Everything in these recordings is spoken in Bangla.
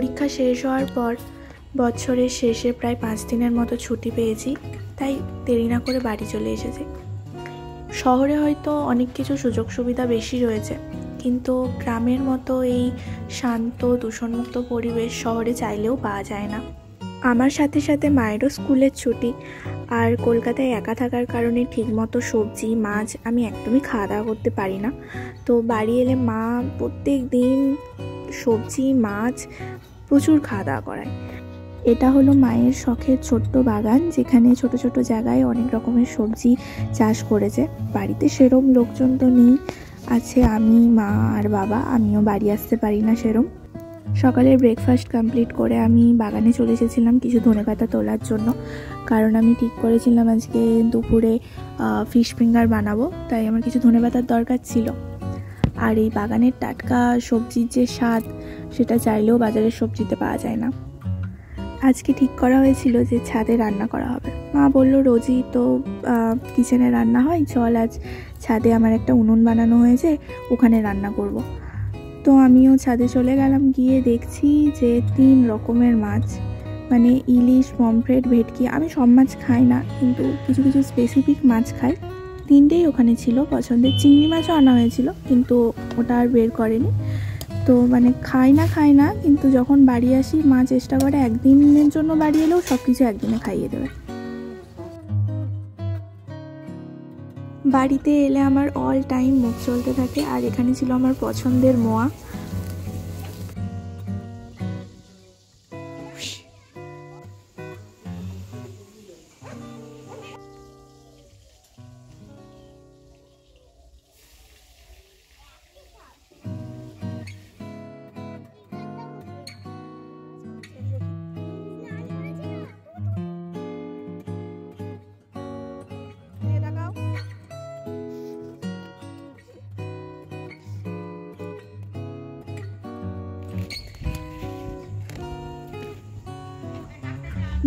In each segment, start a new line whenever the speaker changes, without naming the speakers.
পরীক্ষা শেষ হওয়ার পর বছরের শেষে প্রায় 5 দিনের মতো ছুটি পেয়েছি, তাই দেরি না করে বাড়ি চলে এসেছি। শহরে হয়তো অনেক কিছু সুযোগ সুবিধা বেশি রয়েছে, কিন্তু গ্রামের মতো এই শান্ত দূষণমুক্ত পরিবেশ শহরে চাইলেও পাওয়া যায় না। আমার সাথে সাথে মায়েরও স্কুলের ছুটি, আর কলকাতায় একা থাকার কারণে ঠিকমতো সবজি মাছ আমি একদমই খাওয়া দাওয়া করতে পারি না। তো বাড়ি এলে মা প্রত্যেক দিন সবজি মাছ প্রচুর খাওয়া দাওয়া করায়। এটা হলো মায়ের শখের ছোট্ট বাগান, যেখানে ছোট ছোট জায়গায় অনেক রকমের সবজি চাষ করেছে। বাড়িতে সেরম লোকজন তো নেই, আছে আমি, মা আর বাবা। আমিও বাড়ি আসতে পারি না সেরম। সকালের ব্রেকফাস্ট কমপ্লিট করে আমি বাগানে চলে এসেছিলাম কিছু ধনেপাতা তোলার জন্য, কারণ আমি ঠিক করেছিলাম আজকে দুপুরে ফিশ ফিঙ্গার বানাবো, তাই আমার কিছু ধনেপাতার দরকার ছিল। আর এই বাগানের টাটকা সবজির যে স্বাদ, সেটা চাইলেও বাজারের সবজিতে পাওয়া যায় না। আজকে ঠিক করা হয়েছিল যে ছাদে রান্না করা হবে। মা বলল রোজই তো কিচেনে রান্না হয়, চল আজ ছাদে আমার একটা উনুন বানানো হয়েছে, ওখানে রান্না করব। তো আমিও ছাদে চলে গেলাম। গিয়ে দেখছি যে 3 রকমের মাছ, মানে ইলিশ, পমফ্রেট, ভেটকি। আমি সব মাছ খাই না, কিন্তু কিছু কিছু স্পেসিফিক মাছ খাই। 3টেই ওখানে ছিল পছন্দের। চিংড়ি মাছও আনা হয়েছিল, কিন্তু ওটা আর বের করেনি। তো মানে খাই না, কিন্তু যখন বাড়ি আসি মা চেষ্টা করে একদিনের জন্য বাড়ি এলেও সব কিছু একদিনে খাইয়ে দেবে। বাড়িতে এলে আমার অল টাইম মুখ চলতে থাকে, আর এখানে ছিল আমার পছন্দের মোয়া।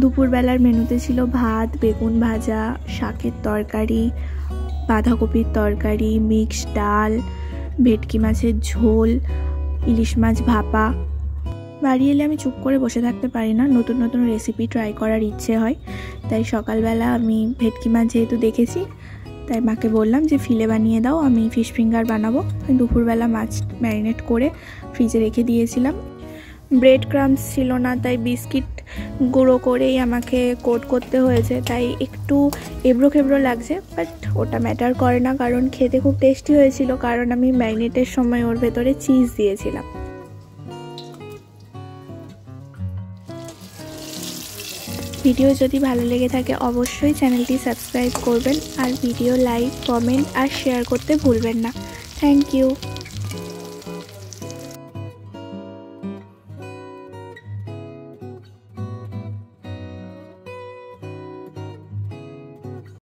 দুপুরবেলার মেনুতে ছিল ভাত, বেগুন ভাজা, শাকের তরকারি, বাঁধাকপির তরকারি, মিক্স ডাল, ভেটকি মাছের ঝোল, ইলিশ মাছ ভাপা। বাড়ি এলে আমি চুপ করে বসে থাকতে পারি না, নতুন নতুন রেসিপি ট্রাই করার ইচ্ছে হয়। তাই সকালবেলা আমি ভেটকি মাছ যেহেতু দেখেছি, তাই মাকে বললাম যে ফিলে বানিয়ে দাও, আমি ফিশ ফিঙ্গার বানাবো। দুপুরবেলা মাছ ম্যারিনেট করে ফ্রিজে রেখে দিয়েছিলাম। ব্রেড ক্রাম্বস ছিল না, তাই বিস্কিট গুঁড়ো করেই আমাকে কোট করতে হয়েছে, তাই একটু এবড়ো খেবড়ো লাগছে, বাট ওটা ম্যাটার করে না, কারণ খেতে খুব টেস্টি হয়েছিল, কারণ আমি ম্যারিনেটের সময় ওর ভেতরে চিজ দিয়েছিলাম। ভিডিও যদি ভালো লেগে থাকে অবশ্যই চ্যানেলটি সাবস্ক্রাইব করবেন, আর ভিডিও লাইক, কমেন্ট আর শেয়ার করতে ভুলবেন না। Thank you.